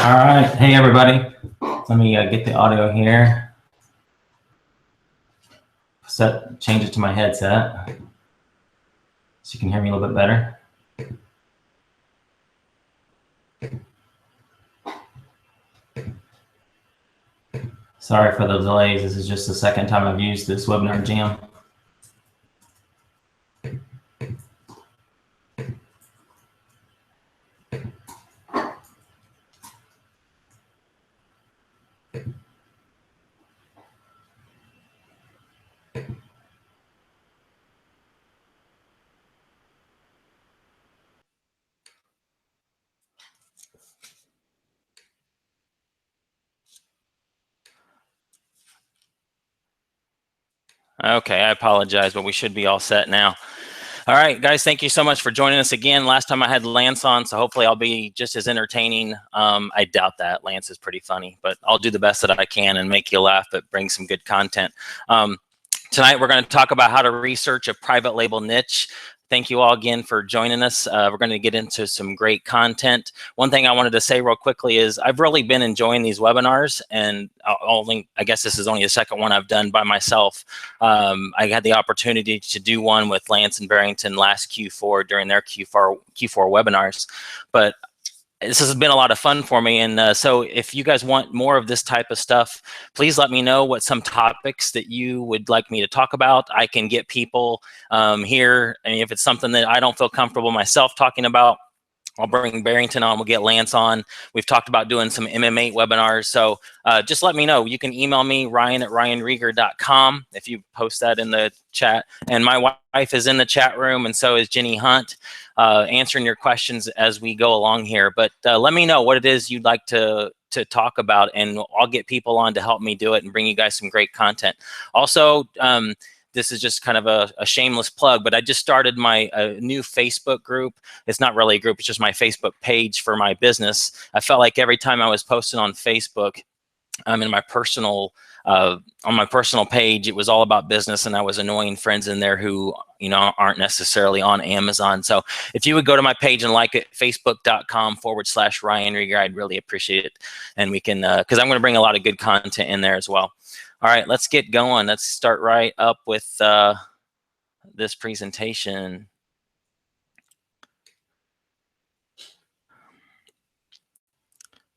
All right. Hey, everybody. Let me get the audio here. Change it to my headset so you can hear me a little bit better. Sorry for the delays. This is just the second time I've used this webinar jam. Okay, I apologize, but we should be all set now. All right, guys, thank you so much for joining us again. Last time I had Lance on, so hopefully I'll be just as entertaining. I doubt that. Lance is pretty funny, but I'll do the best that I can and make you laugh, but bring some good content. Tonight, we're going to talk about how to research a private label niche. Thank you all again for joining us. We're going to get into some great content. One thing I wanted to say real quickly is I've really been enjoying these webinars, and I guess this is only the second one I've done by myself. I had the opportunity to do one with Lance and Barrington last Q4 during their Q4 webinars, but this has been a lot of fun for me. And so if you guys want more of this type of stuff, please let me know what some topics that you would like me to talk about. I can get people here. And if it's something that I don't feel comfortable myself talking about, I'll bring Barrington on, we'll get Lance on. We've talked about doing some MMA webinars. So just let me know. You can email me, ryan@ryanrieger.com, if you post that in the chat. And my wife is in the chat room, and so is Jenny Hunt, answering your questions as we go along here. But let me know what it is you'd like to talk about, and I'll get people on to help me do it and bring you guys some great content. Also, this is just kind of a shameless plug, but I just started my new Facebook group. It's not really a group, it's just my Facebook page for my business. I felt like every time I was posting on Facebook, in my personal on my personal page, it was all about business, and I was annoying friends in there who aren't necessarily on Amazon. So if you would go to my page and like it, facebook.com/Ryan Rieger, I'd really appreciate it. And we can, because I'm going to bring a lot of good content in there as well. All right, let's get going. Let's start right up with this presentation.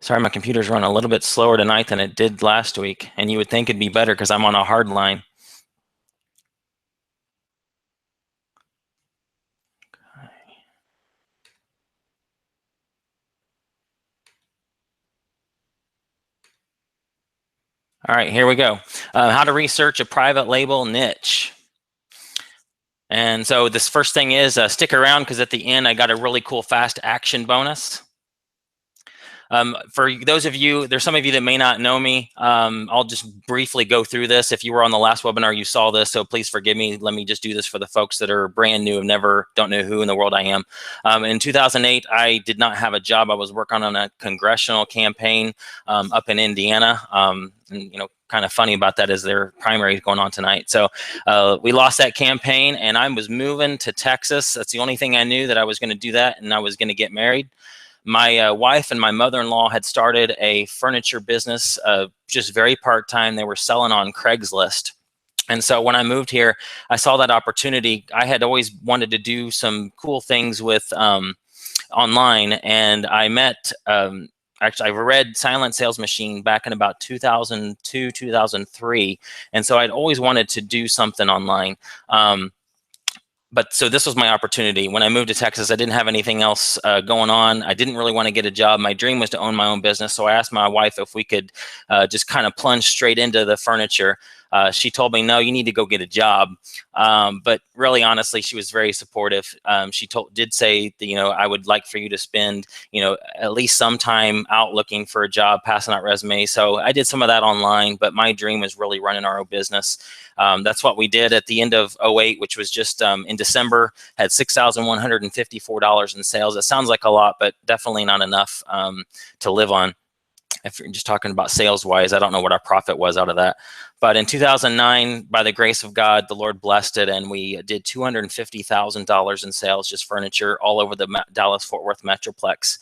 Sorry, my computer's running a little bit slower tonight than it did last week, and you would think it'd be better because I'm on a hard line. All right, here we go. How to research a private label niche. And so this first thing is stick around, because at the end I got a really cool fast action bonus. For those of you, there's some of you that may not know me. I'll just briefly go through this. If you were on the last webinar, you saw this, so please forgive me. Let me just do this for the folks that are brand new and don't know who in the world I am. In 2008, I did not have a job. I was working on a congressional campaign up in Indiana. And kind of funny about that is their primary is going on tonight. So we lost that campaign, and I was moving to Texas. That's the only thing I knew, that I was going to do that, and I was going to get married. My wife and my mother-in-law had started a furniture business, just very part-time. They were selling on Craigslist. And so when I moved here, I saw that opportunity. I had always wanted to do some cool things with online, and I met, actually, I read Silent Sales Machine back in about 2002, 2003. And so I'd always wanted to do something online. But so this was my opportunity. When I moved to Texas, I didn't have anything else going on. I didn't really want to get a job. My dream was to own my own business. So I asked my wife if we could just kind of plunge straight into the furniture. She told me, no, you need to go get a job. But really, honestly, she was very supportive. She did say that, I would like for you to spend, at least some time out looking for a job, passing out resumes. So I did some of that online, but my dream was really running our own business. That's what we did at the end of 2008, which was just in December, had $6,154 in sales. It sounds like a lot, but definitely not enough to live on. If you're just talking about sales wise, I don't know what our profit was out of that. But in 2009, by the grace of God, the Lord blessed it, and we did $250,000 in sales, just furniture, all over the Dallas-Fort Worth Metroplex.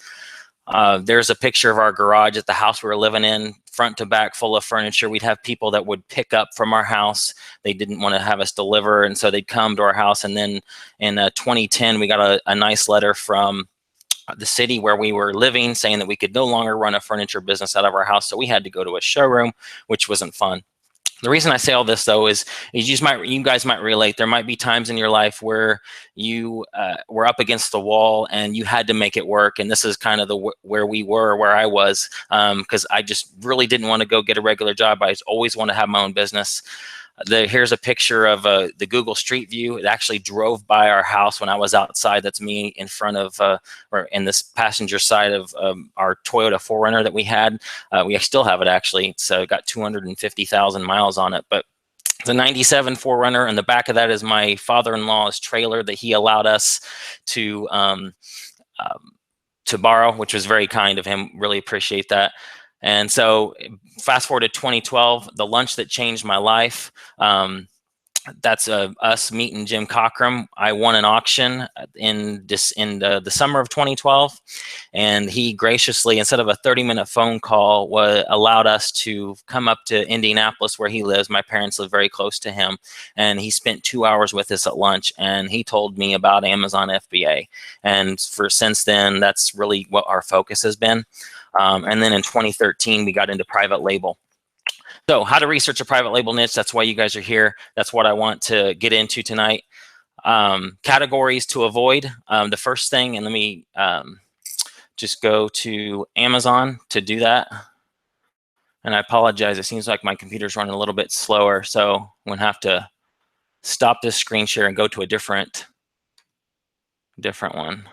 There's a picture of our garage at the house we were living in, front to back, full of furniture. We'd have people that would pick up from our house. They didn't want to have us deliver, and so they'd come to our house. And then in 2010, we got a nice letter from the city where we were living saying that we could no longer run a furniture business out of our house, so we had to go to a showroom, which wasn't fun. The reason I say all this, though, is you guys might relate. There might be times in your life where you were up against the wall and you had to make it work. And this is kind of where I was, because I just really didn't want to go get a regular job. I always want to have my own business. Here's a picture of the Google Street View. It actually drove by our house when I was outside. That's me in front of, or in this passenger side of our Toyota 4Runner that we had. We still have it, actually. It's got 250,000 miles on it, but it's a 97 4Runner, and the back of that is my father-in-law's trailer that he allowed us to borrow, which was very kind of him. Really appreciate that. And so fast forward to 2012, the lunch that changed my life. That's us meeting Jim Cockrum. I won an auction in the summer of 2012, and he graciously, instead of a 30-minute phone call, allowed us to come up to Indianapolis where he lives. My parents live very close to him, and he spent 2 hours with us at lunch, and he told me about Amazon FBA. And since then, that's really what our focus has been. And then in 2013, we got into private label. So how to research a private label niche, that's why you guys are here. That's what I want to get into tonight. Categories to avoid. The first thing, and let me just go to Amazon to do that. And I apologize, it seems like my computer's running a little bit slower, so I'm gonna have to stop this screen share and go to a different one.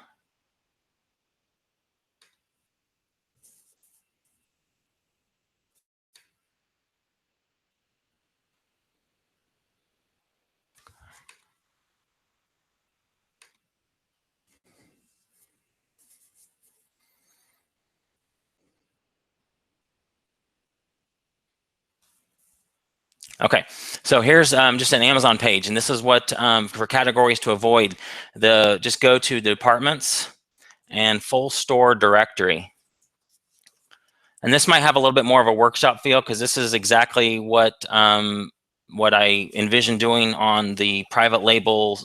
Okay, so here's just an Amazon page, and this is what for categories to avoid. Just go to the departments and full store directory. And this might have a little bit more of a workshop feel, because this is exactly what I envision doing on the private label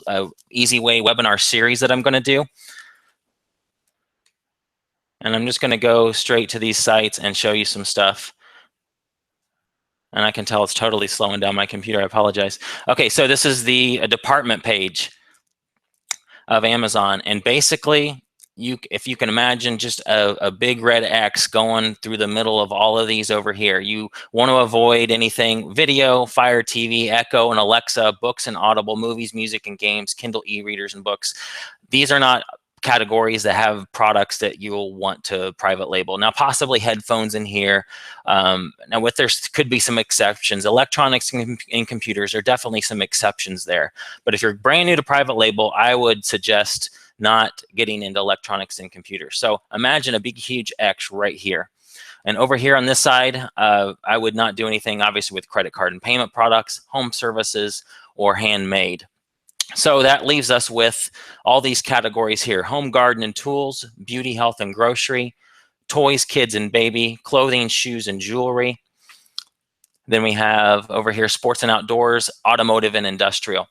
Easy Way webinar series that I'm going to do. And I'm just going to go straight to these sites and show you some stuff. And I can tell it's totally slowing down my computer. I apologize. Okay, so this is the department page of Amazon. And basically, if you can imagine just a big red X going through the middle of all of these over here. You want to avoid anything video, Fire TV, Echo, and Alexa, books and Audible, movies, music, and games, Kindle e-readers, and books. These are not categories that have products that you'll want to private label. Now, possibly headphones in here. Now, there could be some exceptions. Electronics and computers are definitely some exceptions there. But if you're brand new to private label, I would suggest not getting into electronics and computers. So imagine a big, huge X right here. And over here on this side, I would not do anything, obviously, with credit card and payment products, home services, or handmade. So that leaves us with all these categories here: home, garden, and tools, beauty, health, and grocery, toys, kids, and baby, clothing, shoes, and jewelry. Then we have over here sports and outdoors, automotive, and industrial,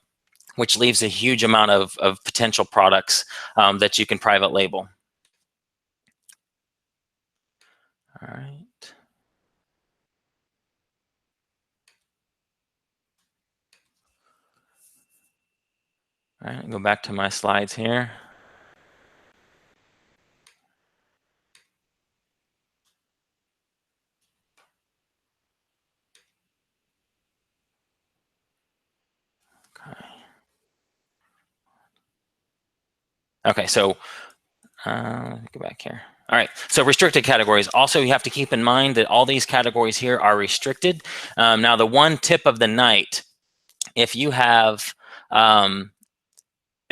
which leaves a huge amount of potential products that you can private label. All right. All right, go back to my slides here. Okay, so let me go back here. All right, so restricted categories. Also, you have to keep in mind that all these categories here are restricted. Now, the one tip of the night, if you have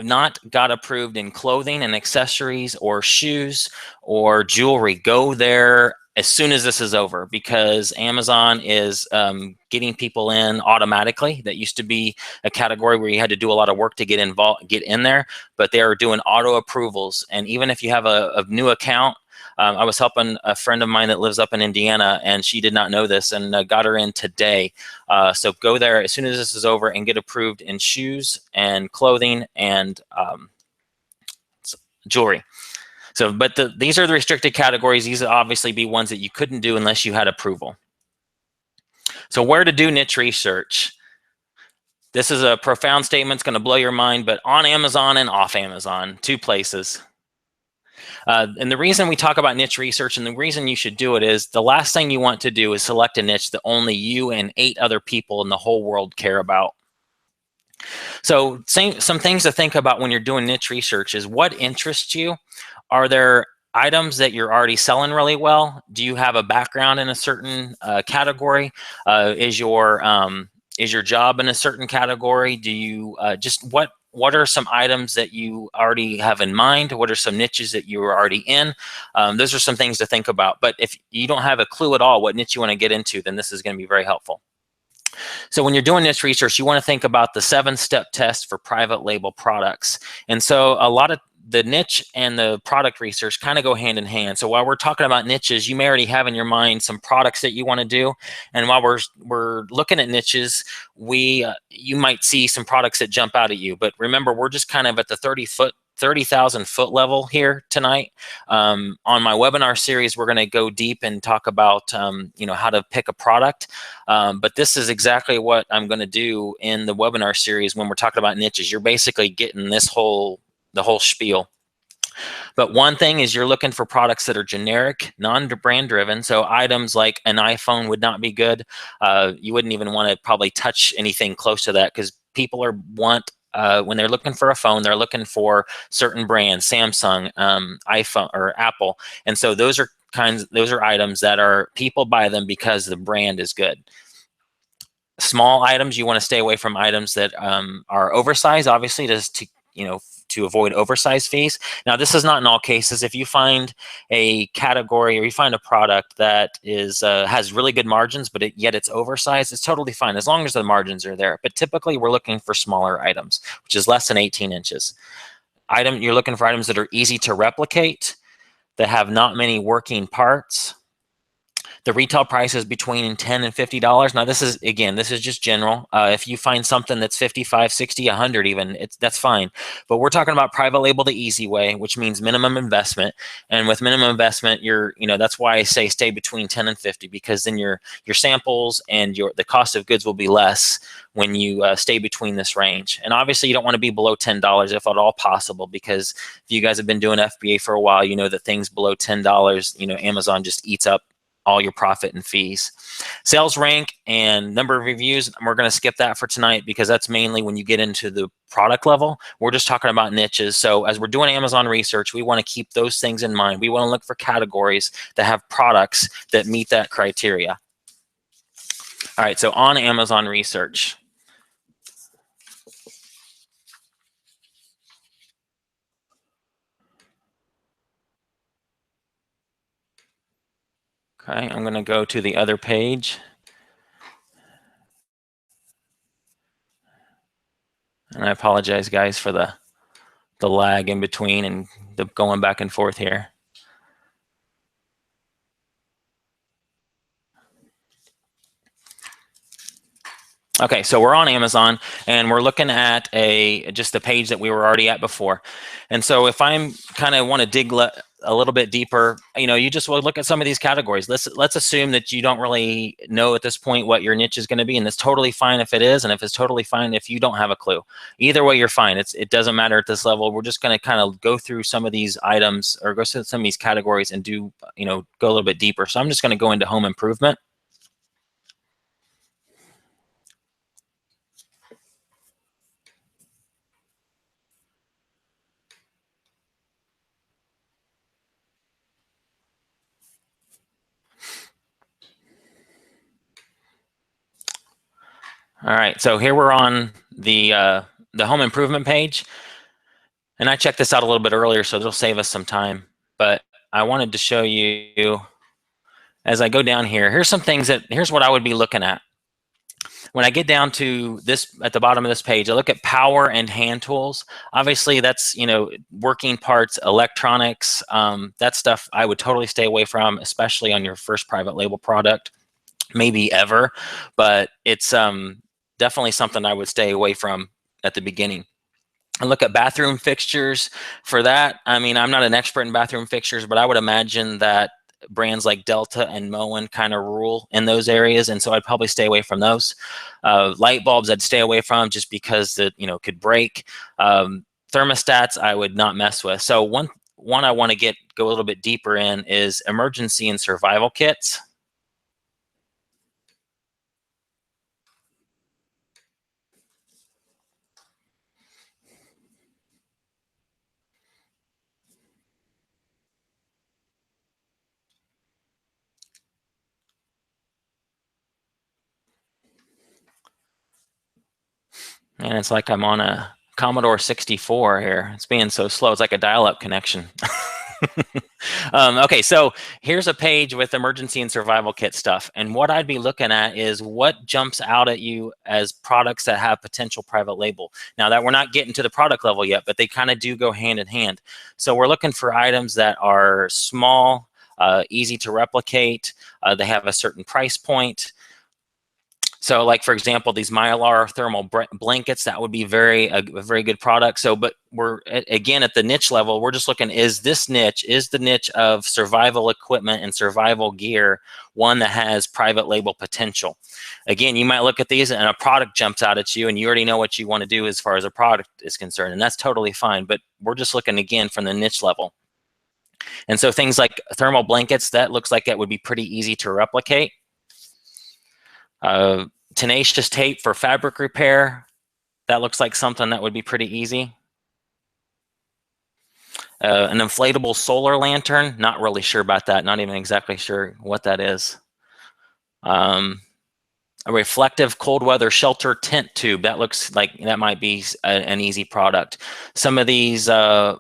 not got approved in clothing and accessories or shoes or jewelry, go there as soon as this is over, because Amazon is getting people in automatically. That used to be a category where you had to do a lot of work to get in there, but they are doing auto approvals. And even if you have a new account, I was helping a friend of mine that lives up in Indiana, and she did not know this, and got her in today. So go there as soon as this is over and get approved in shoes and clothing and jewelry. So, but these are the restricted categories. These would obviously be ones that you couldn't do unless you had approval. So where to do niche research? This is a profound statement. It's going to blow your mind, but on Amazon and off Amazon, 2 places. And the reason we talk about niche research and the reason you should do it is the last thing you want to do is select a niche that only you and 8 other people in the whole world care about. So some things to think about when you're doing niche research is what interests you. Are there items that you're already selling really well? Do you have a background in a certain category? Is your job in a certain category? Do you just what are some items that you already have in mind? What are some niches that you're already in? Those are some things to think about. But if you don't have a clue at all what niche you want to get into, then this is going to be very helpful. So when you're doing niche research, you want to think about the 7-step test for private label products. And so a lot of the niche and the product research kind of go hand in hand. So while we're talking about niches, you may already have in your mind some products that you want to do. And while we're looking at niches, you might see some products that jump out at you. But remember, we're just kind of at the 30,000 foot level here tonight. On my webinar series, we're going to go deep and talk about how to pick a product. But this is exactly what I'm going to do in the webinar series when we're talking about niches. You're basically getting the whole spiel. But one thing is you're looking for products that are generic, non-brand driven. So items like an iPhone would not be good. You wouldn't even want to probably touch anything close to that because people when they're looking for a phone, they're looking for certain brands, Samsung, iPhone, or Apple. And so those are items that people buy them because the brand is good. Small items, you want to stay away from items that are oversized, obviously, to avoid oversized fees. Now, this is not in all cases. If you find a category or you find a product that has really good margins, but yet it's oversized, it's totally fine as long as the margins are there. But typically, we're looking for smaller items, which is less than 18 inches. You're looking for items that are easy to replicate, that have not many working parts. The retail price is between $10 and $50. Now, this is just general. If you find something that's $55, $60, $100 even, that's fine. But we're talking about private label the easy way, which means minimum investment. And with minimum investment, that's why I say stay between 10 and 50, because then your samples and the cost of goods will be less when you stay between this range. And obviously, you don't want to be below $10 if at all possible, because if you guys have been doing FBA for a while, you know that things below $10, Amazon just eats up all your profit and fees. Sales rank and number of reviews, we're going to skip that for tonight because that's mainly when you get into the product level. We're just talking about niches. So as we're doing Amazon research, we want to keep those things in mind. We want to look for categories that have products that meet that criteria. All right, so on Amazon research. Okay, I'm going to go to the other page. And I apologize, guys, for the lag in between and the going back and forth here. Okay, so we're on Amazon and we're looking at just the page that we were already at before. And so if I'm kind of want to dig a little bit deeper, you just will look at some of these categories. Let's assume that you don't really know at this point what your niche is going to be, and it's totally fine if it is, and if it's totally fine if you don't have a clue. Either way, you're fine. It doesn't matter at this level. We're just going to kind of go through some of these items or go through some of these categories and go a little bit deeper. So I'm just going to go into home improvement. All right, so here we're on the home improvement page, and I checked this out a little bit earlier, so it'll save us some time. But I wanted to show you as I go down here. Here's some things here's what I would be looking at. when I get down to this at the bottom of this page, I look at power and hand tools. Obviously, that's, you know, working parts, electronics, that stuff I would totally stay away from, especially on your first private label product, maybe ever. But it's definitely something I would stay away from at the beginning. I look at bathroom fixtures. For that, I mean, I'm not an expert in bathroom fixtures, but I would imagine that brands like Delta and Moen kind of rule in those areas, and so I'd probably stay away from those. Light bulbs I'd stay away from just because that, you know, could break. Thermostats I would not mess with. So one I want to go a little bit deeper in is emergency and survival kits. And it's like I'm on a Commodore 64 here. It's being so slow. It's like a dial-up connection. Okay, so here's a page with emergency and survival kit stuff. And what I'd be looking at is what jumps out at you as products that have potential private label. Now that we're not getting to the product level yet, but they kind of do go hand in hand. So we're looking for items that are small, easy to replicate. They have a certain price point. So like, for example, these Mylar thermal blankets, that would be a very good product. So, but we're, again, at the niche level, we're just looking, is the niche of survival equipment and survival gear one that has private label potential? Again, you might look at these and a product jumps out at you and you already know what you want to do as far as a product is concerned, and that's totally fine. But we're just looking, again, from the niche level. And so things like thermal blankets, that looks like it would be pretty easy to replicate. Tenacious tape for fabric repair, that looks like something that would be pretty easy. An inflatable solar lantern, not really sure about that, not even exactly sure what that is. A reflective cold weather shelter tent tube, that looks like that might be an easy product. Some of these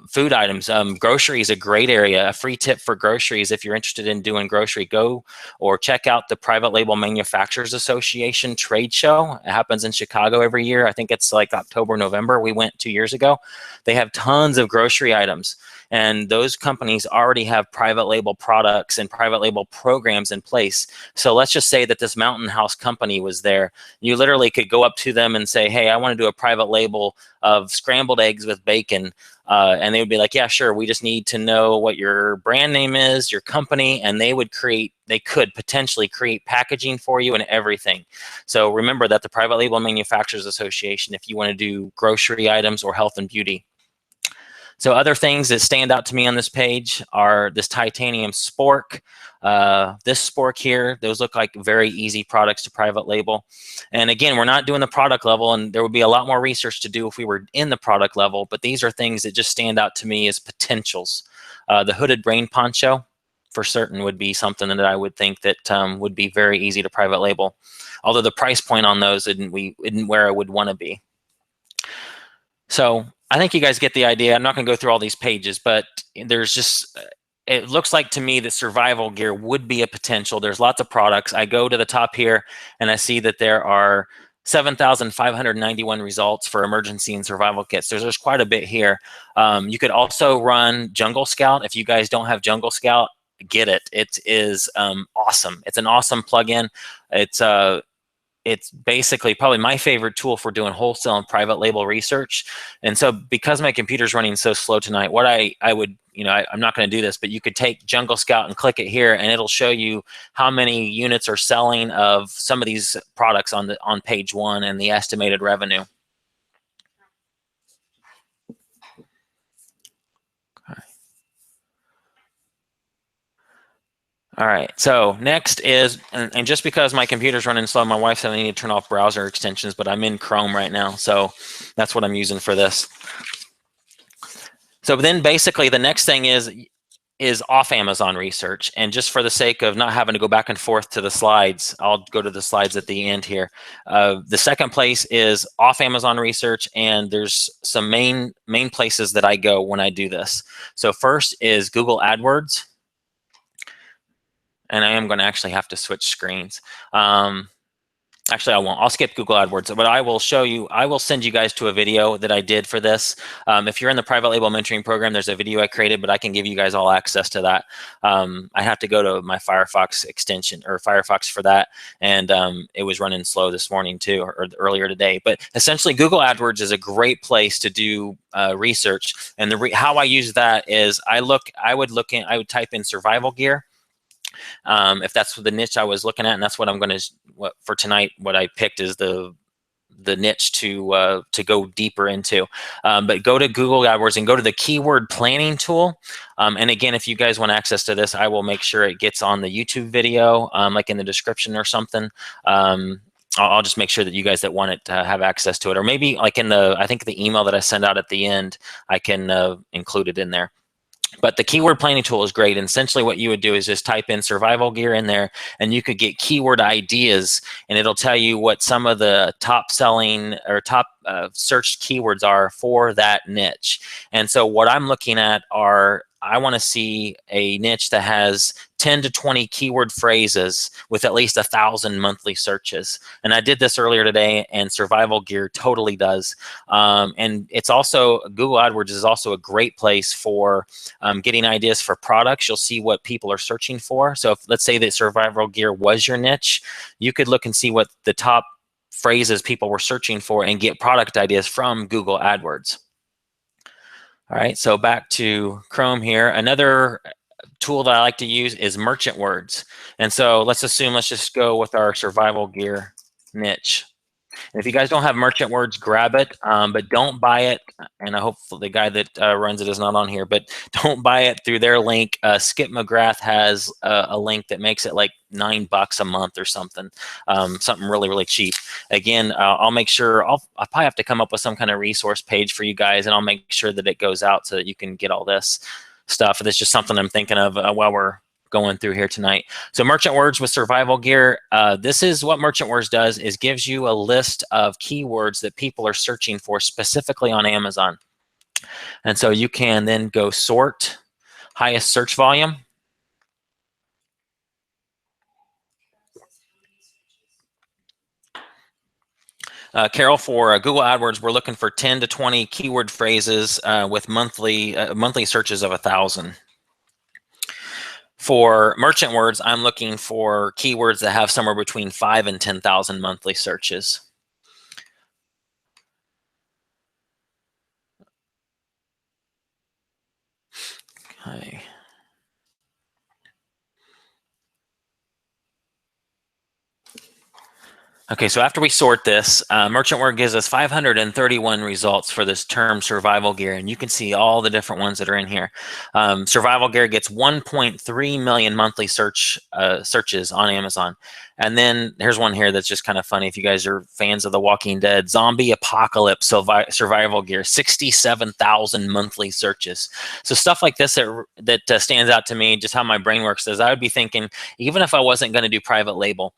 food items, grocery is a great area. A free tip for groceries: if you're interested in doing grocery, go or check out the Private Label Manufacturers Association trade show. It happens in Chicago every year. I think it's like October, November. We went 2 years ago. They have tons of grocery items, and those companies already have private label products and private label programs in place. So let's just say that this Mountain House company was there. You literally could go up to them and say, hey, I want to do a private label of scrambled eggs with bacon. And they would be like, yeah, sure. We just need to know what your brand name is, your company, and they could potentially create packaging for you and everything. So remember that the Private Label Manufacturers Association, if you want to do grocery items or health and beauty. So other things that stand out to me on this page are this titanium spork, this spork here. Those look like very easy products to private label. And again, we're not doing the product level, and there would be a lot more research to do if we were in the product level, but these are things that just stand out to me as potentials. The hooded rain poncho, for certain, would be something that I would think that would be very easy to private label, although the price point on those isn't where I would want to be. So I think you guys get the idea. I'm not going to go through all these pages, but there's just, it looks like to me that survival gear would be a potential. There's lots of products. I go to the top here and I see that there are 7,591 results for emergency and survival kits. There's quite a bit here. You could also run Jungle Scout. If you guys don't have Jungle Scout, get it. It is awesome. It's an awesome plugin. It's basically probably my favorite tool for doing wholesale and private label research. And so because my computer's running so slow tonight, what I would, I'm not going to do this, but you could take Jungle Scout and click it here, and it'll show you how many units are selling of some of these products on page 1 and the estimated revenue. All right, so next is, and just because my computer's running slow, my wife said I need to turn off browser extensions, but I'm in Chrome right now, so that's what I'm using for this. So then basically the next thing is off Amazon research, and just for the sake of not having to go back and forth to the slides, I'll go to the slides at the end here. The second place is off Amazon research, and there's some main places that I go when I do this. So first is Google AdWords. And I am going to actually have to switch screens. Actually, I won't. I'll skip Google AdWords, but I will show you, I will send you guys to a video that I did for this. If you're in the private label mentoring program, there's a video I created, but I can give you guys all access to that. I have to go to my Firefox extension or Firefox for that. And it was running slow this morning too, or earlier today. But essentially Google AdWords is a great place to do research. And how I use that is I would type in survival gear. If that's the niche I was looking at, and that's what I'm going to, for tonight, what I picked is the niche to go deeper into. But go to Google AdWords and go to the keyword planning tool. And again, if you guys want access to this, I will make sure it gets on the YouTube video, like in the description or something. I'll just make sure that you guys that want it to have access to it, or maybe like in I think the email that I send out at the end, I can include it in there. But the keyword planning tool is great. And essentially what you would do is just type in survival gear in there, and you could get keyword ideas, and it'll tell you what some of the top selling or top searched keywords are for that niche. And so what I'm looking at are, I want to see a niche that has 10 to 20 keyword phrases with at least 1,000 monthly searches. And I did this earlier today, and survival gear totally does. And it's also, Google AdWords is also a great place for getting ideas for products. You'll see what people are searching for. So if, let's say that survival gear was your niche, you could look and see what the top phrases people were searching for and get product ideas from Google AdWords. All right, so back to Chrome here. Another tool that I like to use is Merchant Words. And so let's just go with our survival gear niche. And if you guys don't have Merchant Words, grab it, but don't buy it. And I hope the guy that runs it is not on here, but don't buy it through their link. Skip McGrath has a link that makes it like $9 a month or something, something really, really cheap. Again, I'll make sure, I'll probably have to come up with some kind of resource page for you guys, and I'll make sure that it goes out so that you can get all this stuff. That's just something I'm thinking of while we're going through here tonight. So Merchant Words with survival gear. This is what Merchant Words does, is gives you a list of keywords that people are searching for specifically on Amazon. And so you can then go sort highest search volume. Carol, for Google AdWords, we're looking for 10 to 20 keyword phrases with monthly searches of 1,000. For Merchant Words, I'm looking for keywords that have somewhere between 5 and 10,000 monthly searches. Okay. Okay, so after we sort this, Merchant Word gives us 531 results for this term survival gear, and you can see all the different ones that are in here. Survival gear gets 1.3 million monthly searches on Amazon. And then here's one here that's just kind of funny if you guys are fans of The Walking Dead. Zombie apocalypse survival gear, 67,000 monthly searches. So stuff like this that stands out to me, just how my brain works, is I would be thinking, even if I wasn't going to do private label,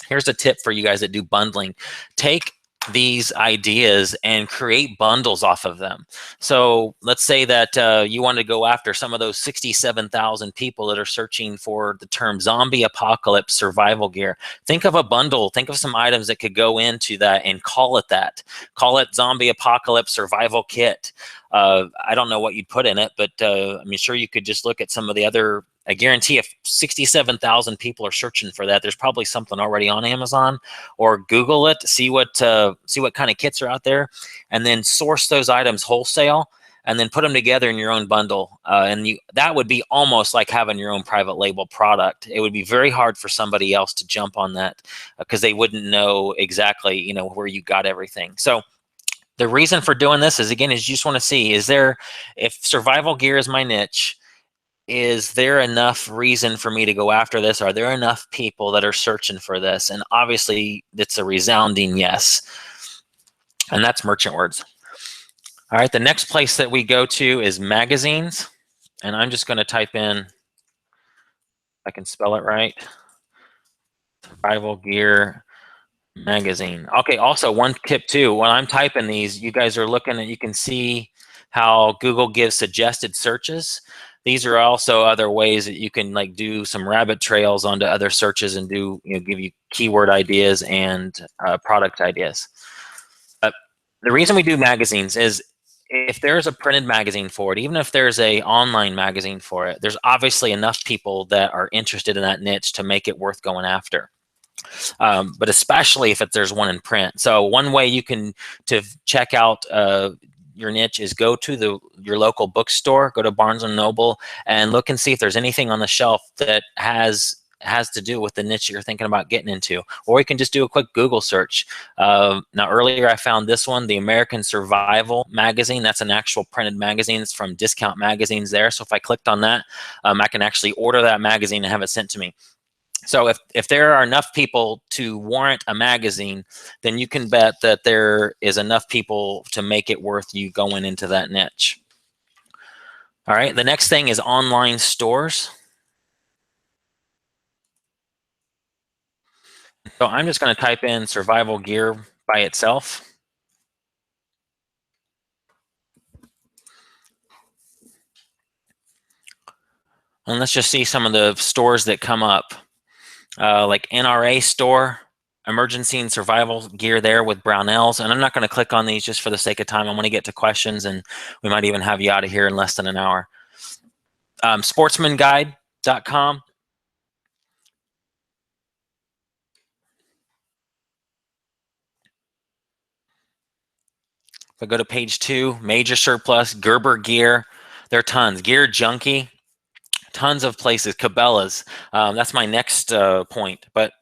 here's a tip for you guys that do bundling. Take these ideas and create bundles off of them. So let's say that you want to go after some of those 67,000 people that are searching for the term zombie apocalypse survival gear. Think of a bundle. Think of some items that could go into that and call it that. Call it zombie apocalypse survival kit. I don't know what you'd put in it, but I'm sure you could just look at some of the other. I guarantee if 67,000 people are searching for that, there's probably something already on Amazon, or Google it, see what kind of kits are out there, and then source those items wholesale, and then put them together in your own bundle. That would be almost like having your own private label product. It would be very hard for somebody else to jump on that because they wouldn't know exactly, where you got everything. So the reason for doing this is, again, is you just want to see, if survival gear is my niche, is there enough reason for me to go after this? Are there enough people that are searching for this? And obviously, it's a resounding yes. And that's Merchant Words. All right, the next place that we go to is magazines. And I'm just going to type in, I can spell it right, survival gear magazine. Okay, also one tip too, when I'm typing these, you guys are looking and you can see how Google gives suggested searches. these are also other ways that you can like do some rabbit trails onto other searches and do, give you keyword ideas and product ideas. The reason we do magazines is if there's a printed magazine for it, even if there's a online magazine for it, there's obviously enough people that are interested in that niche to make it worth going after. But especially if there's one in print. So one way you can to check out your niche is go to your local bookstore, go to Barnes and Noble, and look and see if there's anything on the shelf that has to do with the niche you're thinking about getting into. Or you can just do a quick Google search. Now earlier I found this one, the American Survival Magazine. That's an actual printed magazine. It's from Discount Magazines there. So if I clicked on that, I can actually order that magazine and have it sent to me. So if there are enough people to warrant a magazine, then you can bet that there is enough people to make it worth you going into that niche. All right, the next thing is online stores. So I'm just going to type in survival gear by itself. And let's just see some of the stores that come up. Like NRA store, emergency and survival gear there with Brownells. And I'm not going to click on these just for the sake of time. I want to get to questions, and we might even have you out of here in less than an hour. Sportsmanguide.com. If I go to page 2, Major Surplus, Gerber Gear, there are tons. Gear Junkie, tons of places. Cabela's, that's my next point. But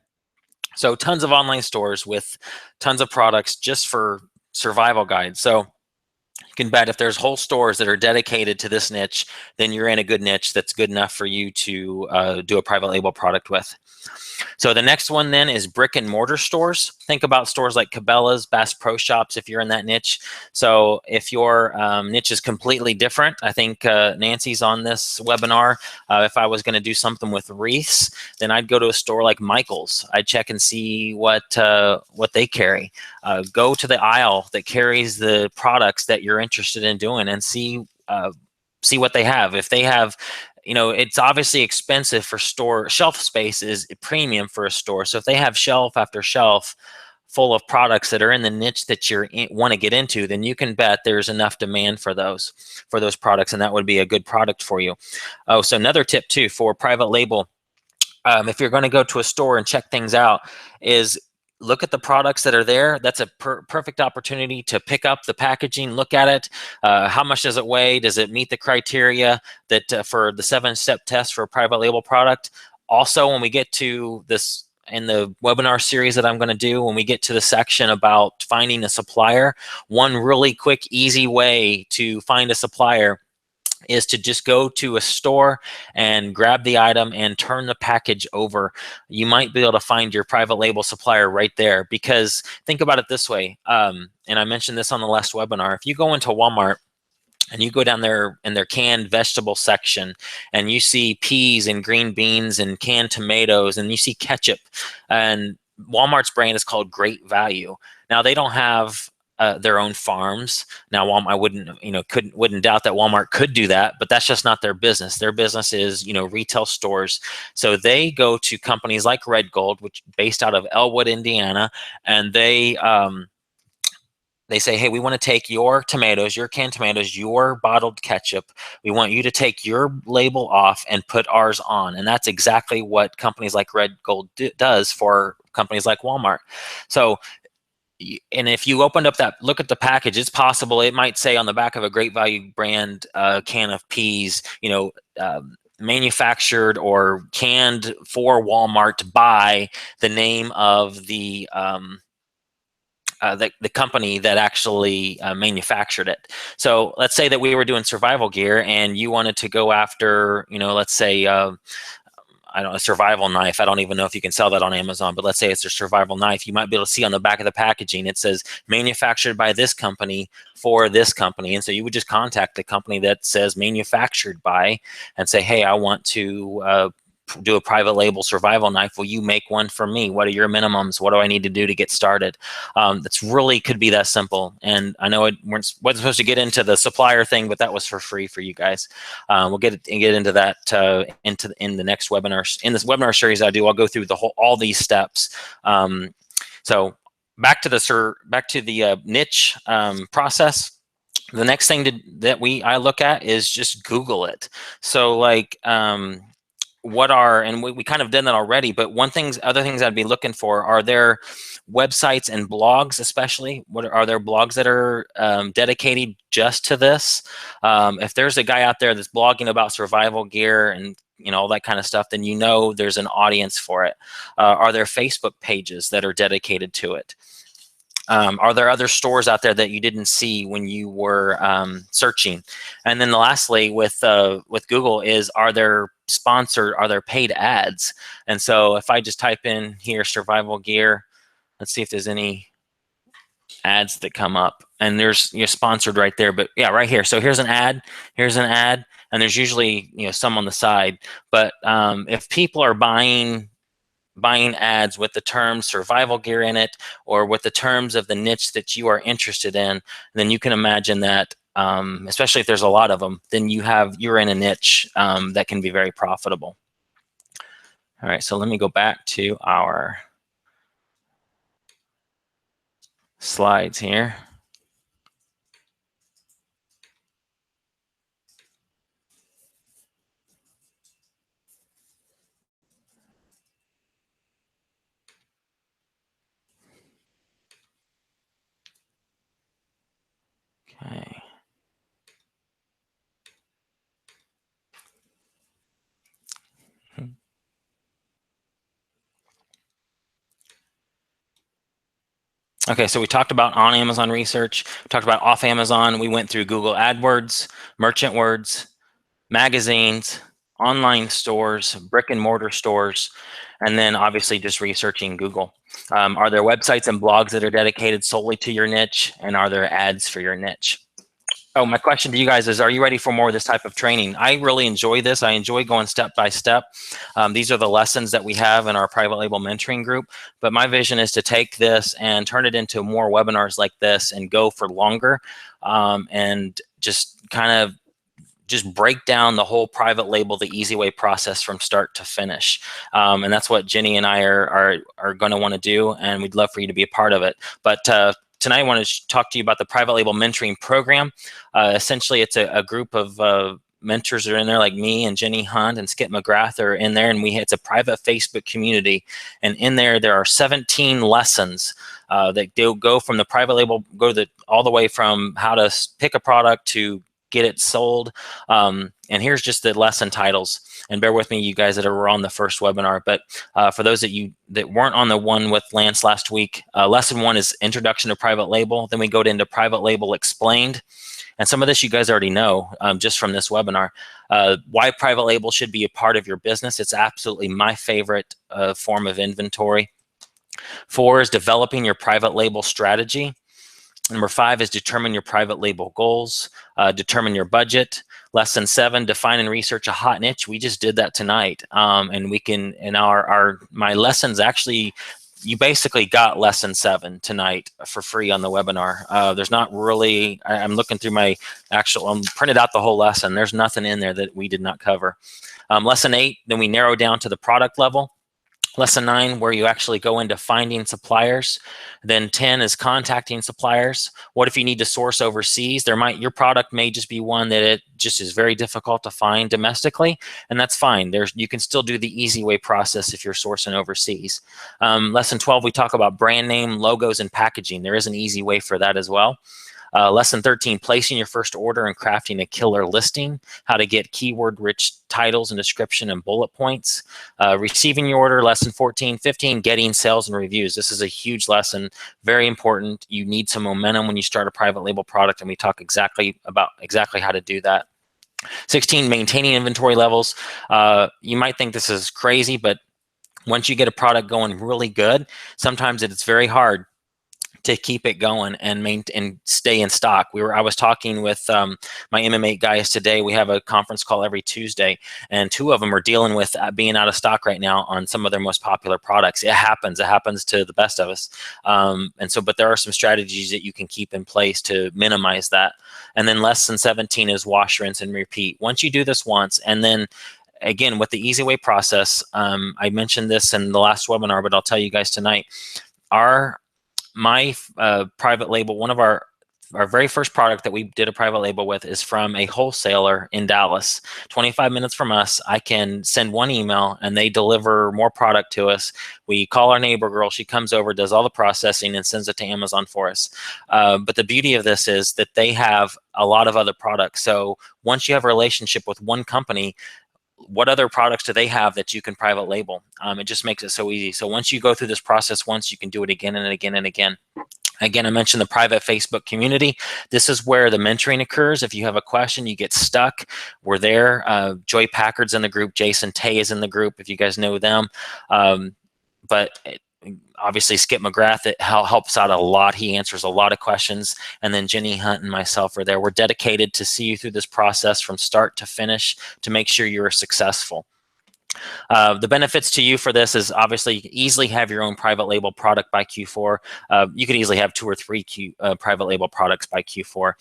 so tons of online stores with tons of products just for survival guides. So you can bet if there's whole stores that are dedicated to this niche, then you're in a good niche that's good enough for you to do a private label product with. So the next one then is brick and mortar stores. Think about stores like Cabela's, Bass Pro Shops if you're in that niche. So if your niche is completely different, I think Nancy's on this webinar. If I was going to do something with wreaths, then I'd go to a store like Michael's. I'd check and see what they carry. Go to the aisle that carries the products that you're interested in doing and see what they have. If they have, it's obviously expensive for store. Shelf space is premium for a store. So if they have shelf after shelf full of products that are in the niche that you want to get into, then you can bet there's enough demand for those products, and that would be a good product for you. Oh, so another tip too for private label, if you're going to go to a store and check things out, is look at the products that are there. That's a perfect opportunity to pick up the packaging, look at it. How much does it weigh? Does it meet the criteria that for the 7-step test for a private label product? Also, when we get to this in the webinar series that I'm going to do, when we get to the section about finding a supplier, one really quick, easy way to find a supplier is to just go to a store and grab the item and turn the package over. You might be able to find your private label supplier right there, because think about it this way, and I mentioned this on the last webinar. If you go into Walmart and you go down there in their canned vegetable section and you see peas and green beans and canned tomatoes and you see ketchup, and Walmart's brand is called Great Value. Now they don't have their own farms. Now, Walmart, I wouldn't doubt that Walmart could do that, but that's just not their business. Their business is, retail stores. So they go to companies like Red Gold, which based out of Elwood, Indiana, and they say, hey, we want to take your tomatoes, your canned tomatoes, your bottled ketchup. We want you to take your label off and put ours on. And that's exactly what companies like Red Gold does for companies like Walmart. So, and if you opened up look at the package, it's possible it might say on the back of a Great Value brand can of peas, manufactured or canned for Walmart by the name of the company that actually manufactured it. So let's say that we were doing survival gear and you wanted to go after, let's say, a survival knife. I don't even know if you can sell that on Amazon, but let's say it's a survival knife. You might be able to see on the back of the packaging, it says manufactured by this company for this company. And so you would just contact the company that says manufactured by and say, hey, I want to do a private label survival knife. Will you make one for me? What are your minimums? What do I need to do to get started? That's really could be that simple. And I know it wasn't supposed to get into the supplier thing, but that was for free for you guys. We'll get into that in the next webinar. In this webinar series I do, I'll go through all these steps. So back to the niche process. The next thing that I look at is just Google it. So like, and we kind of did that already, but other things I'd be looking for, are there websites and blogs, especially? Are there blogs that are dedicated just to this? If there's a guy out there that's blogging about survival gear and all that kind of stuff, then there's an audience for it. Are there Facebook pages that are dedicated to it? Are there other stores out there that you didn't see when you were searching? And then lastly, with Google, are there paid ads? And so if I just type in here survival gear, let's see if there's any ads that come up. And there's sponsored right there, but yeah, right here. So here's an ad, and there's usually some on the side. But if people are buying ads with the term survival gear in it, or with the terms of the niche that you are interested in, then you can imagine that, especially if there's a lot of them, then you're in a niche that can be very profitable. All right, so let me go back to our slides here. Okay. Okay, so we talked about on Amazon research, we talked about off Amazon, we went through Google AdWords, Merchant Words, magazines, online stores, brick and mortar stores, and then obviously just researching Google. Are there websites and blogs that are dedicated solely to your niche, and are there ads for your niche? Oh, my question to you guys is, are you ready for more of this type of training? I really enjoy this. I enjoy going step by step. These are the lessons that we have in our private label mentoring group. But my vision is to take this and turn it into more webinars like this and go for longer, and just kind of break down the whole private label, the easy way process from start to finish. And that's what Jenny and I are going to want to do, and we'd love for you to be a part of it. But tonight I want to talk to you about the private label mentoring program. Essentially, it's a group of mentors that are in there, like me and Jenny Hunt and Skip McGrath are in there, and it's a private Facebook community. And in there are 17 lessons that go from the private label, all the way from how to pick a product to get it sold. And here's just the lesson titles. And bear with me, you guys that were on the first webinar. But for those that weren't on the one with Lance last week, lesson 1 is Introduction to Private Label. Then we go into Private Label Explained. And some of this you guys already know just from this webinar. Why private label should be a part of your business. It's absolutely my favorite form of inventory. 4 is developing your private label strategy. Number 5 is determine your private label goals, determine your budget. Lesson 7, define and research a hot niche. We just did that tonight. And we can, in my lessons, actually, you basically got lesson 7 tonight for free on the webinar. There's not really, I'm looking through my printed out the whole lesson. There's nothing in there that we did not cover. Lesson 8, then we narrow down to the product level. Lesson 9, where you actually go into finding suppliers. Then 10 is contacting suppliers. What if you need to source overseas? Your product may just be one that it just is very difficult to find domestically, and that's fine. You can still do the easy way process if you're sourcing overseas. Lesson 12, we talk about brand name, logos, and packaging. There is an easy way for that as well. Lesson 13, placing your first order and crafting a killer listing, how to get keyword-rich titles and description and bullet points. Receiving your order, lesson 14. 15, getting sales and reviews. This is a huge lesson, very important. You need some momentum when you start a private label product, and we talk exactly how to do that. 16, maintaining inventory levels. You might think this is crazy, but once you get a product going really good, sometimes it's very hard to keep it going and maintain and stay in stock. I was talking with my MMA guys today. We have a conference call every Tuesday, and 2 of them are dealing with being out of stock right now on some of their most popular products. It happens to the best of us. But there are some strategies that you can keep in place to minimize that. And then lesson 17 is wash, rinse, and repeat. Once you do this once, and then again, with the Easy Way process, I mentioned this in the last webinar, but I'll tell you guys tonight, my private label, one of our very first product that we did a private label with is from a wholesaler in Dallas. 25 minutes from us, I can send one email and they deliver more product to us. We call our neighbor girl, she comes over, does all the processing and sends it to Amazon for us. But the beauty of this is that they have a lot of other products. So once you have a relationship with one company, what other products do they have that you can private label? It just makes it so easy. So once you go through this process once, you can do it again and again and again. Again, I mentioned the private Facebook community. This is where the mentoring occurs. If you have a question, you get stuck, we're there. Joy Packard's in the group. Jason Tay is in the group, if you guys know them. Obviously, Skip McGrath, it helps out a lot. He answers a lot of questions. And then Jenny Hunt and myself are there. We're dedicated to see you through this process from start to finish to make sure you're successful. The benefits to you for this is obviously you can easily have your own private label product by Q4. You could easily have 2 or 3 private label products by Q4.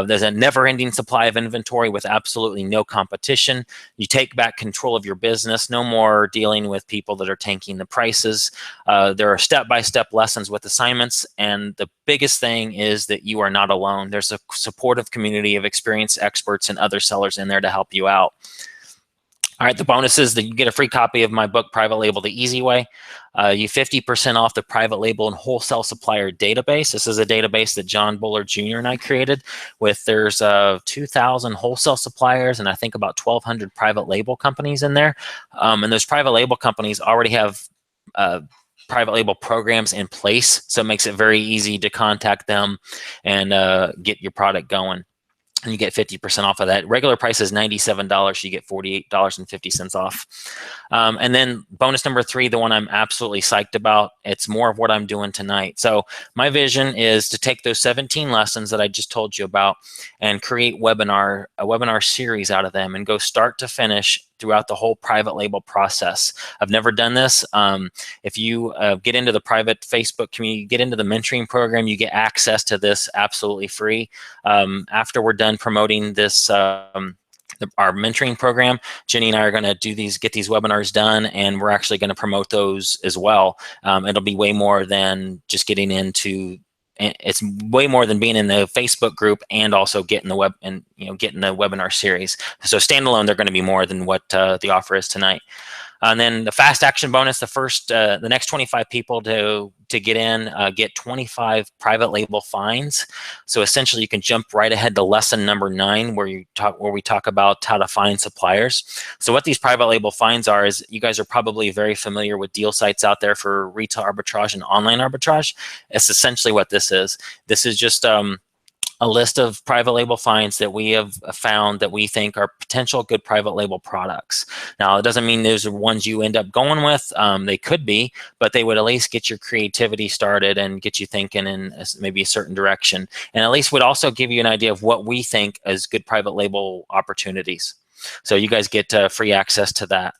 There's a never-ending supply of inventory with absolutely no competition. You take back control of your business. No more dealing with people that are tanking the prices. There are step-by-step lessons with assignments, and the biggest thing is that you are not alone. There's a supportive community of experienced experts and other sellers in there to help you out. All right, the bonus is that you get a free copy of my book, Private Label the Easy Way. You 50% off the private label and wholesale supplier database. This is a database that John Buller Jr. and I created there's 2,000 wholesale suppliers and I think about 1,200 private label companies in there. And those private label companies already have private label programs in place. So it makes it very easy to contact them and get your product going. And you get 50% off of that. Regular price is $97. You get $48.50 off. And then bonus number 3, the one I'm absolutely psyched about, it's more of what I'm doing tonight. So my vision is to take those 17 lessons that I just told you about and create a webinar series out of them and go start to finish throughout the whole private label process. I've never done this. If you get into the private Facebook community, get into the mentoring program, you get access to this absolutely free. After we're done promoting this, our mentoring program, Jenny and I are going to get these webinars done, and we're actually going to promote those as well. It'll be way more than just getting into. It's way more than being in the Facebook group and also getting the getting the webinar series. So standalone, they're going to be more than what the offer is tonight. And then the fast action bonus, the next 25 people to get in get 25 private label finds. So essentially, you can jump right ahead to lesson number 9, where we talk about how to find suppliers. So what these private label finds are is you guys are probably very familiar with deal sites out there for retail arbitrage and online arbitrage. It's essentially what this is. This is just a list of private label finds that we have found that we think are potential good private label products. Now, it doesn't mean those are ones you end up going with. They could be, but they would at least get your creativity started and get you thinking in maybe a certain direction. And at least would also give you an idea of what we think as good private label opportunities. So you guys get free access to that.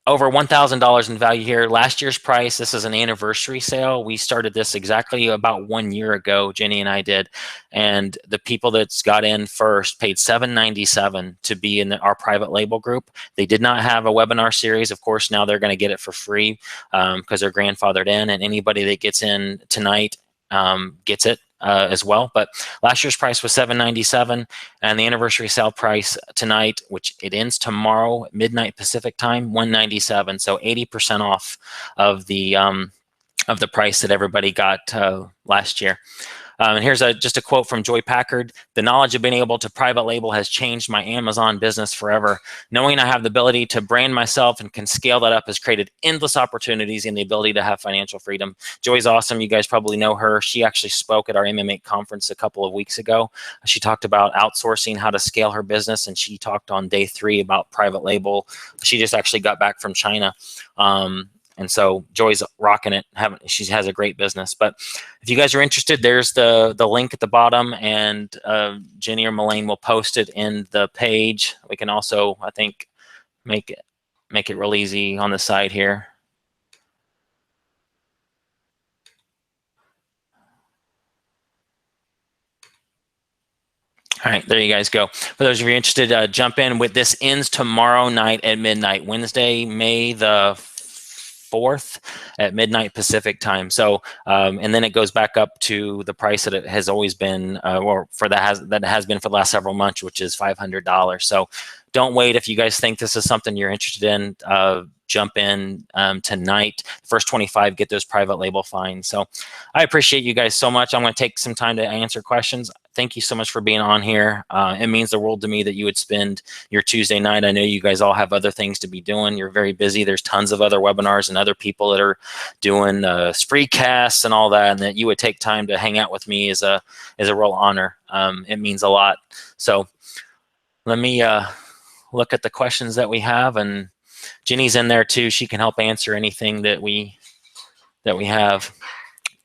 Over $1,000 in value here. Last year's price, this is an anniversary sale. We started this exactly about 1 year ago, Jenny and I did. And the people that got in first paid $797 to be in our private label group. They did not have a webinar series. Of course, now they're going to get it for free because they're grandfathered in. And anybody that gets in tonight gets it. As well, but last year's price was $797, and the anniversary sale price tonight, which it ends tomorrow midnight Pacific time, $197. So 80% off of the price that everybody got last year. And here's just a quote from Joy Packard. "The knowledge of being able to private label has changed my Amazon business forever. Knowing I have the ability to brand myself and can scale that up has created endless opportunities and the ability to have financial freedom." Joy's awesome. You guys probably know her. She actually spoke at our MMA conference a couple of weeks ago. She talked about outsourcing, how to scale her business, and she talked on day 3 about private label. She just actually got back from China. And so Joy's rocking it. She has a great business. But if you guys are interested, there's the link at the bottom, and Jenny or Melaine will post it in the page. We can also, I think, make it real easy on the side here. All right, there you guys go. For those of you interested, jump in. This ends tomorrow night at midnight, Wednesday, May the 4th at midnight Pacific time. So, and then it goes back up to the price that it has always been, or that has been for the last several months, which is $500. So, don't wait. If you guys think this is something you're interested in, jump in tonight. First 25 get those private label finds. So, I appreciate you guys so much. I'm going to take some time to answer questions. Thank you so much for being on here. It means the world to me that you would spend your Tuesday night. I know you guys all have other things to be doing. You're very busy. There's tons of other webinars and other people that are doing free casts and all that, and that you would take time to hang out with me is a real honor. It means a lot. So let me look at the questions that we have, and Jenny's in there too. She can help answer anything that we have.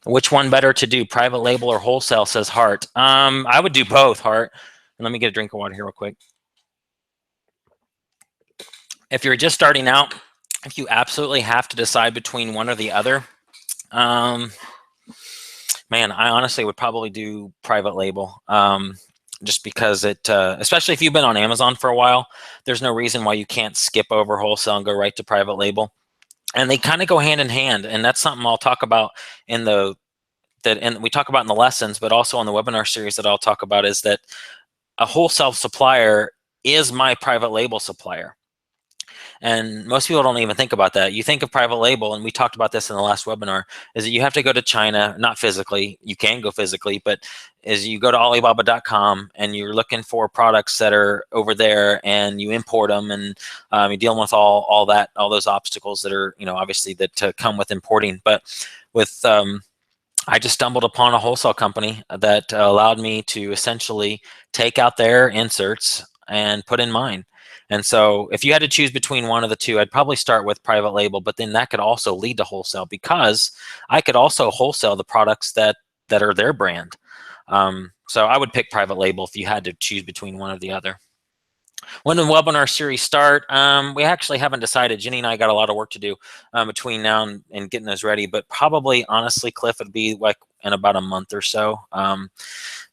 Which one better to do, private label or wholesale, says Hart. I would do both, Hart. And let me get a drink of water here real quick. If you're just starting out, if you absolutely have to decide between one or the other, man, I honestly would probably do private label. Just because it, especially if you've been on Amazon for a while, there's no reason why you can't skip over wholesale and go right to private label. And they kind of go hand in hand, and that's something I'll talk about and we talk about in the lessons, but also on the webinar series that I'll talk about, is that a wholesale supplier is my private label supplier. And most people don't even think about that. You think of private label, and we talked about this in the last webinar, is that you have to go to China, not physically, you can go physically, but as you go to Alibaba.com and you're looking for products that are over there, and you import them, and you're dealing with all those obstacles that are, obviously that come with importing. But with I just stumbled upon a wholesale company that allowed me to essentially take out their inserts and put in mine. And so if you had to choose between one of the two, I'd probably start with private label, but then that could also lead to wholesale, because I could also wholesale the products that are their brand. So I would pick private label if you had to choose between one or the other. When the webinar series start, we actually haven't decided. Jenny and I got a lot of work to do between now and getting those ready, but probably, honestly, Cliff, it'd be like in about a month or so,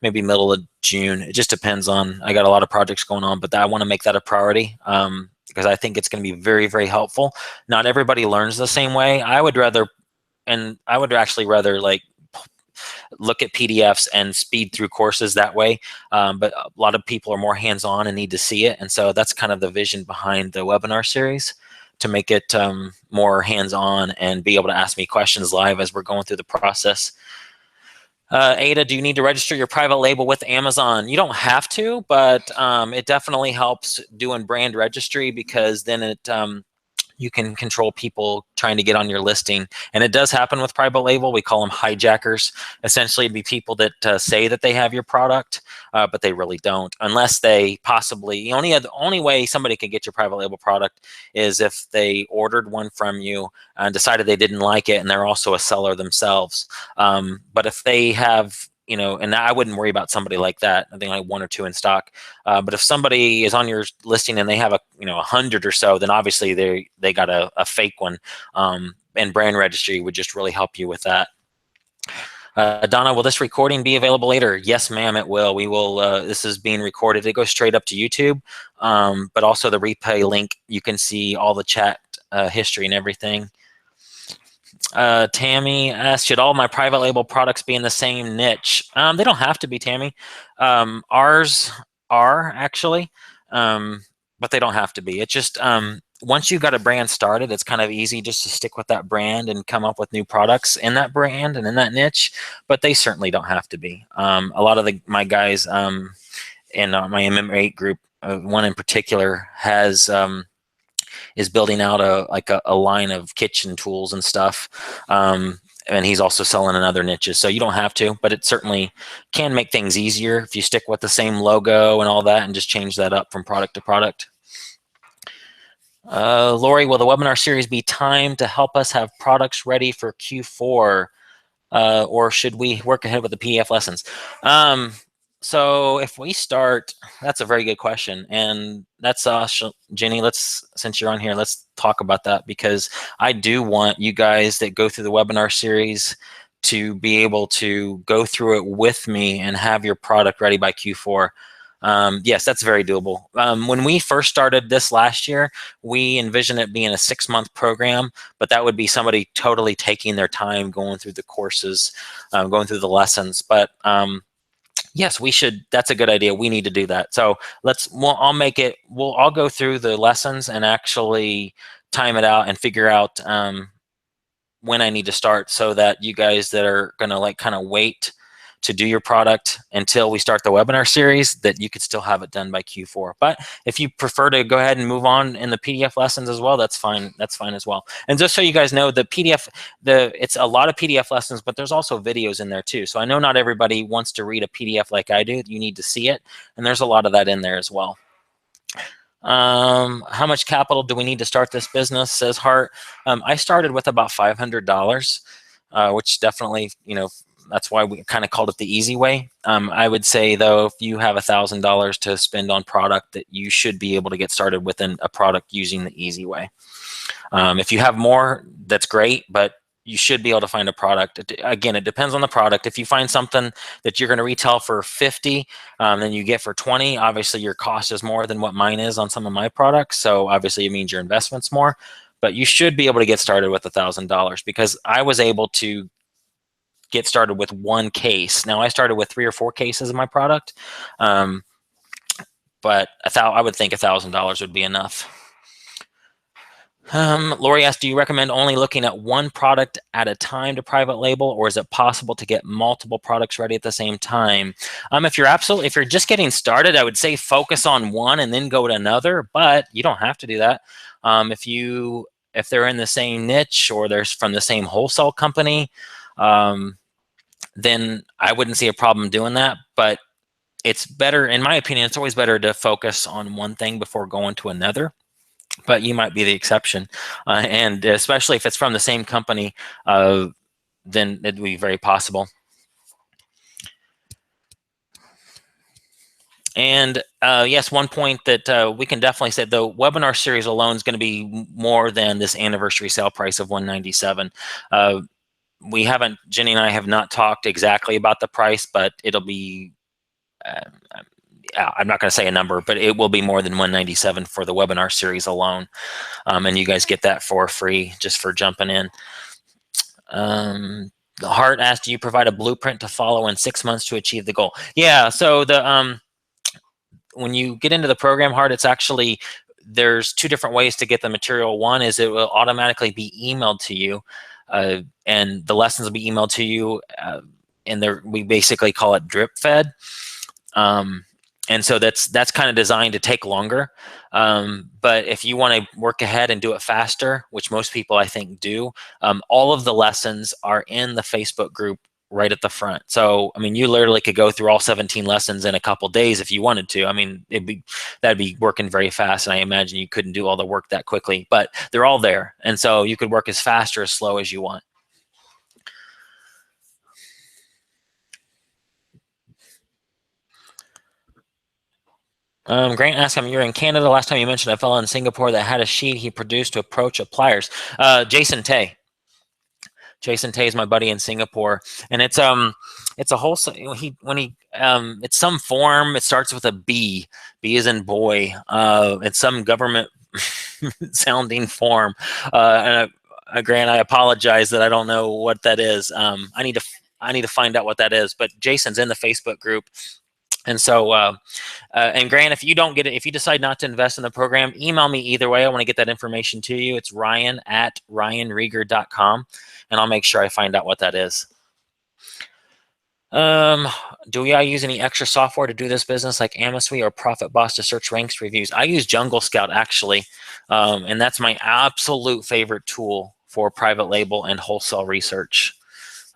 maybe middle of June. It just depends on, I got a lot of projects going on, but I want to make that a priority because I think it's going to be very, very helpful. Not everybody learns the same way. I would actually rather like look at PDFs and speed through courses that way. But a lot of people are more hands-on and need to see it. And so that's kind of the vision behind the webinar series, to make it more hands-on and be able to ask me questions live as we're going through the process. Ada, do you need to register your private label with Amazon? You don't have to, but it definitely helps doing brand registry, because then you can control people trying to get on your listing. And it does happen with private label. We call them hijackers. Essentially, it'd be people that say that they have your product, but they really don't, unless they possibly, the only way somebody can get your private label product is if they ordered one from you and decided they didn't like it, and they're also a seller themselves. But if they have, and I wouldn't worry about somebody like that. I think like one or two in stock. But if somebody is on your listing and they have 100 or so, then obviously they got a fake one. And brand registry would just really help you with that. Donna, will this recording be available later? Yes, ma'am, it will. We will. This is being recorded. It goes straight up to YouTube, but also the replay link. You can see all the chat history and everything. Tammy asked, should all my private label products be in the same niche? They don't have to be, Tammy. Ours are actually, but they don't have to be. It's just once you've got a brand started, it's kind of easy just to stick with that brand and come up with new products in that brand and in that niche, but they certainly don't have to be. A lot of my guys in my MMA group, one in particular is building out a line of kitchen tools and stuff. And he's also selling in other niches. So you don't have to, but it certainly can make things easier if you stick with the same logo and all that and just change that up from product to product. Lori, will the webinar series be timed to help us have products ready for Q4? Or should we work ahead with the PDF lessons? So if we start, that's a very good question. And that's Jenny, since you're on here, let's talk about that, because I do want you guys that go through the webinar series to be able to go through it with me and have your product ready by Q4. Yes, that's very doable. When we first started this last year, we envisioned it being a 6-month program, but that would be somebody totally taking their time going through the courses, going through the lessons. But yes, we should. That's a good idea. We need to do that. So I'll go through the lessons and actually time it out and figure out when I need to start, so that you guys that are going to like kind of wait to do your product until we start the webinar series, that you could still have it done by Q4. But if you prefer to go ahead and move on in the PDF lessons as well, that's fine. That's fine as well. And just so you guys know, the PDF, it's a lot of PDF lessons, but there's also videos in there too. So I know not everybody wants to read a PDF like I do. You need to see it, and there's a lot of that in there as well. How much capital do we need to start this business, says Hart. I started with about $500, which definitely, that's why we kind of called it the easy way. I would say though, if you have $1,000 to spend on product, that you should be able to get started within a product using the easy way. If you have more, that's great, but you should be able to find a product. Again, it depends on the product. If you find something that you're going to retail for 50, then you get for 20, obviously your cost is more than what mine is on some of my products. So obviously it means your investment's more, but you should be able to get started with $1,000, because I was able to get started with one case. Now I started with 3 or 4 cases of my product, but I would think $1,000 would be enough. Lori asked, do you recommend only looking at one product at a time to private label, or is it possible to get multiple products ready at the same time? If you're just getting started, I would say focus on one and then go to another, but you don't have to do that. If they're in the same niche or they're from the same wholesale company, then I wouldn't see a problem doing that. But it's better, in my opinion, it's always better to focus on one thing before going to another. But you might be the exception. And especially if it's from the same company, then it'd be very possible. And yes, one point that we can definitely say, the webinar series alone is going to be more than this anniversary sale price of $197. Jenny and I have not talked exactly about the price, but it'll be, I'm not going to say a number, but it will be more than $197 for the webinar series alone. And you guys get that for free just for jumping in. Hart asked, do you provide a blueprint to follow in 6 months to achieve the goal? Yeah, so when you get into the program, Hart, it's actually, there's 2 different ways to get the material. One is it will automatically be emailed to you, and the lessons will be emailed to you, and we basically call it drip fed. And so that's kind of designed to take longer. But if you want to work ahead and do it faster, which most people I think do, all of the lessons are in the Facebook group right at the front. So, I mean, you literally could go through all 17 lessons in a couple days if you wanted to. I mean, that'd be working very fast. And I imagine you couldn't do all the work that quickly, but they're all there. And so you could work as fast or as slow as you want. Grant asked him, you're in Canada. Last time you mentioned a fellow in Singapore that had a sheet he produced to approach appliers. Jason Tay. Jason Tay is my buddy in Singapore, and it's a whole, it's some form. It starts with a B. B as in boy. It's some government sounding form. And Grant, I apologize that I don't know what that is. I need to find out what that is. But Jason's in the Facebook group. And so, and Grant, if you don't get it, if you decide not to invest in the program, email me either way. I want to get that information to you. It's ryan@ryanrieger.com, and I'll make sure I find out what that is. Do I use any extra software to do this business, like Amasuite or Profit Boss, to search ranks reviews? I use Jungle Scout, actually, and that's my absolute favorite tool for private label and wholesale research.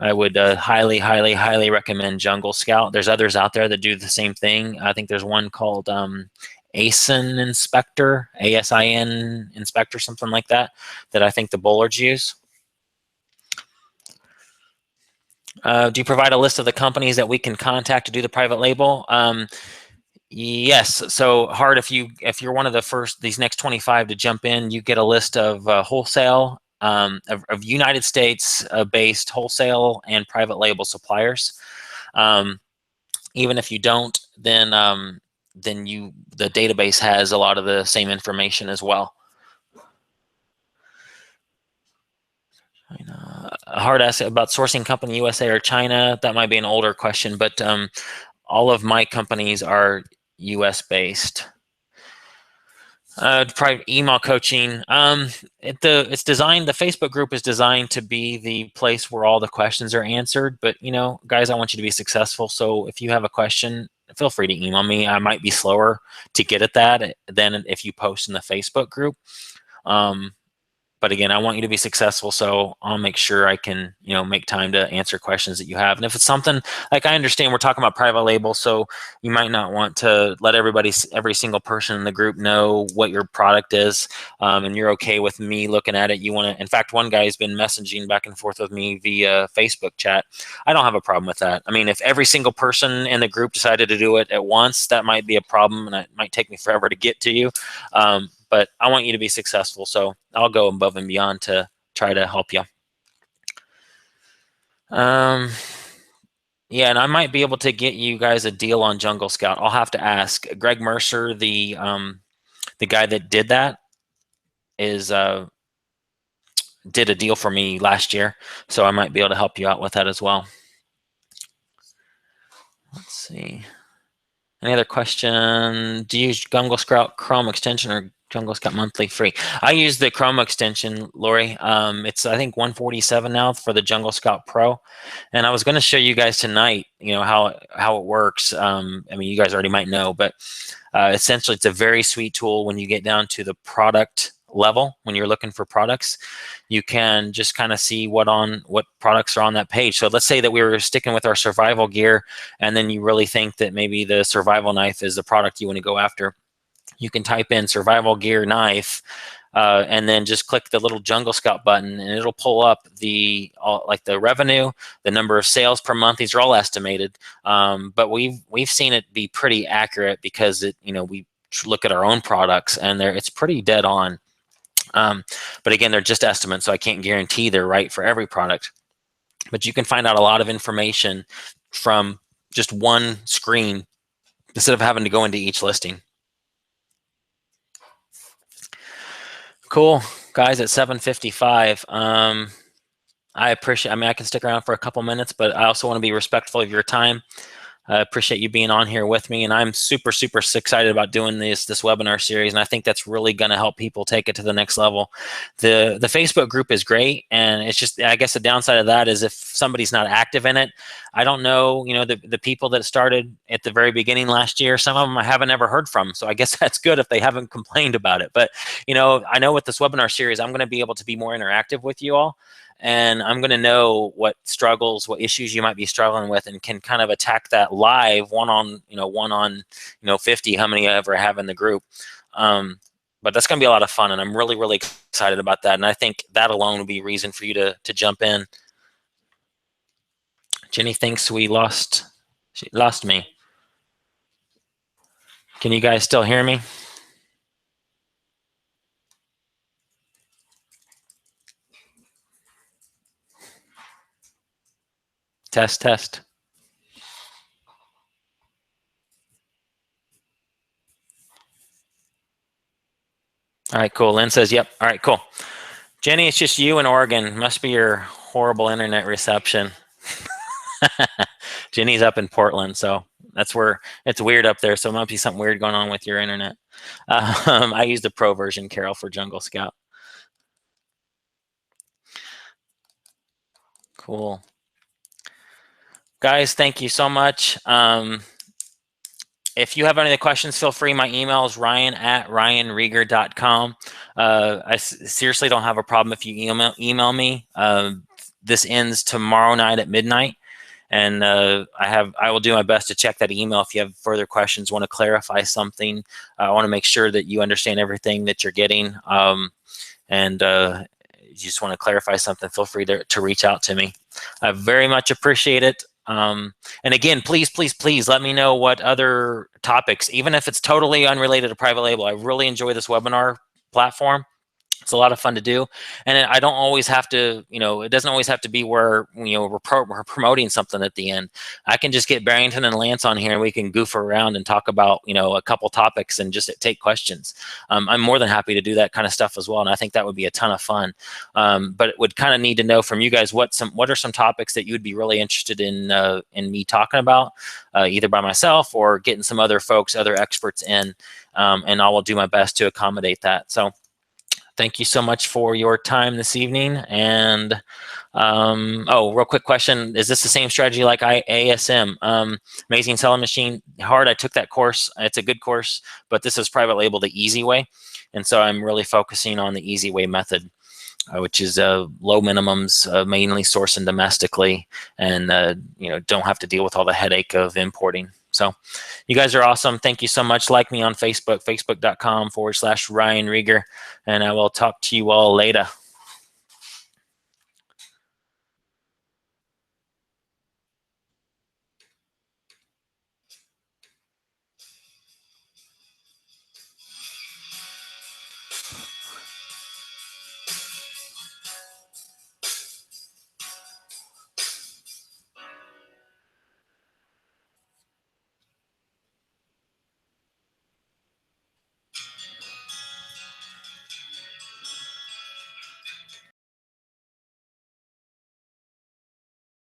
I would highly, highly, highly recommend Jungle Scout. There's others out there that do the same thing. I think there's one called ASIN inspector, ASIN inspector, something like that, that I think the Bullards use. Do you provide a list of the companies that we can contact to do the private label? Yes. So Hart, if you're one of the first, these next 25 to jump in, you get a list of wholesale of United States based wholesale and private label suppliers. Even if you don't, then the database has a lot of the same information as well. Hard ask about sourcing company USA or China. That might be an older question, but all of my companies are US based. Private email coaching. It's designed. The Facebook group is designed to be the place where all the questions are answered. But guys, I want you to be successful. So if you have a question, feel free to email me. I might be slower to get at that than if you post in the Facebook group. But again, I want you to be successful, so I'll make sure I can, make time to answer questions that you have. And if it's something like, I understand we're talking about private label, so you might not want to let every single person in the group know what your product is, and you're okay with me looking at it. You want to, in fact, one guy's been messaging back and forth with me via Facebook chat. I don't have a problem with that. I mean, if every single person in the group decided to do it at once, that might be a problem, and it might take me forever to get to you. But I want you to be successful, so I'll go above and beyond to try to help you. Yeah, and I might be able to get you guys a deal on Jungle Scout. I'll have to ask. Greg Mercer, the guy that did that, did a deal for me last year, so I might be able to help you out with that as well. Let's see. Any other question? Do you use Jungle Scout Chrome extension or Jungle Scout monthly free? I use the Chrome extension, Lori. It's I think 147 now for the Jungle Scout Pro, and I was going to show you guys tonight, how it works. I mean, you guys already might know, but essentially, it's a very sweet tool when you get down to the product level. When you're looking for products, you can just kind of see what products are on that page. So let's say that we were sticking with our survival gear, and then you really think that maybe the survival knife is the product you want to go after. You can type in survival gear knife, and then just click the little Jungle Scout button, and it'll pull up the revenue, the number of sales per month. These are all estimated, but we've seen it be pretty accurate because we look at our own products, and it's pretty dead on. But again, they're just estimates, so I can't guarantee they're right for every product. But you can find out a lot of information from just one screen instead of having to go into each listing. Cool, guys, at 7:55. I appreciate, I can stick around for a couple minutes, but I also want to be respectful of your time. I appreciate you being on here with me, and I'm super, super excited about doing this webinar series, and I think that's really going to help people take it to the next level. The Facebook group is great, and it's just, I guess the downside of that is if somebody's not active in it, I don't know, the people that started at the very beginning last year, some of them I haven't ever heard from, so I guess that's good if they haven't complained about it. But, I know with this webinar series, I'm going to be able to be more interactive with you all. And I'm going to know what struggles, what issues you might be struggling with, and can kind of attack that live one on 50, how many I ever have in the group. But that's going to be a lot of fun, and I'm really, really excited about that. And I think that alone would be a reason for you to jump in. Jenny thinks she lost me. Can you guys still hear me? Test, test. All right, cool. Lynn says, yep. All right, cool. Jenny, it's just you in Oregon. Must be your horrible internet reception. Jenny's up in Portland, so that's where it's weird up there. So it might be something weird going on with your internet. I use the Pro version, Carol, for Jungle Scout. Cool. Guys, thank you so much. If you have any other questions, feel free. My email is ryan@ryanrieger.com. I seriously don't have a problem if you email me. This ends tomorrow night at midnight. And I will do my best to check that email if you have further questions, want to clarify something. I want to make sure that you understand everything that you're getting. And you just want to clarify something, feel free to reach out to me. I very much appreciate it. And again, please, please, please let me know what other topics, even if it's totally unrelated to private label. I really enjoy this webinar platform. It's a lot of fun to do, and I don't always have to, it doesn't always have to be where, we're promoting something at the end. I can just get Barrington and Lance on here and we can goof around and talk about, a couple topics and just take questions. I'm more than happy to do that kind of stuff as well, and I think that would be a ton of fun. But it would kind of need to know from you guys what are some topics that you would be really interested in me talking about, either by myself or getting some other folks, other experts in, and I will do my best to accommodate that. So thank you so much for your time this evening. And real quick question: is this the same strategy like ASM? Amazing Selling Machine. Hard. I took that course. It's a good course, but this is private label the easy way, and so I'm really focusing on the easy way method, which is low minimums, mainly sourcing domestically, and don't have to deal with all the headache of importing. So you guys are awesome. Thank you so much. Like me on Facebook, facebook.com/Ryan Rieger, and I will talk to you all later.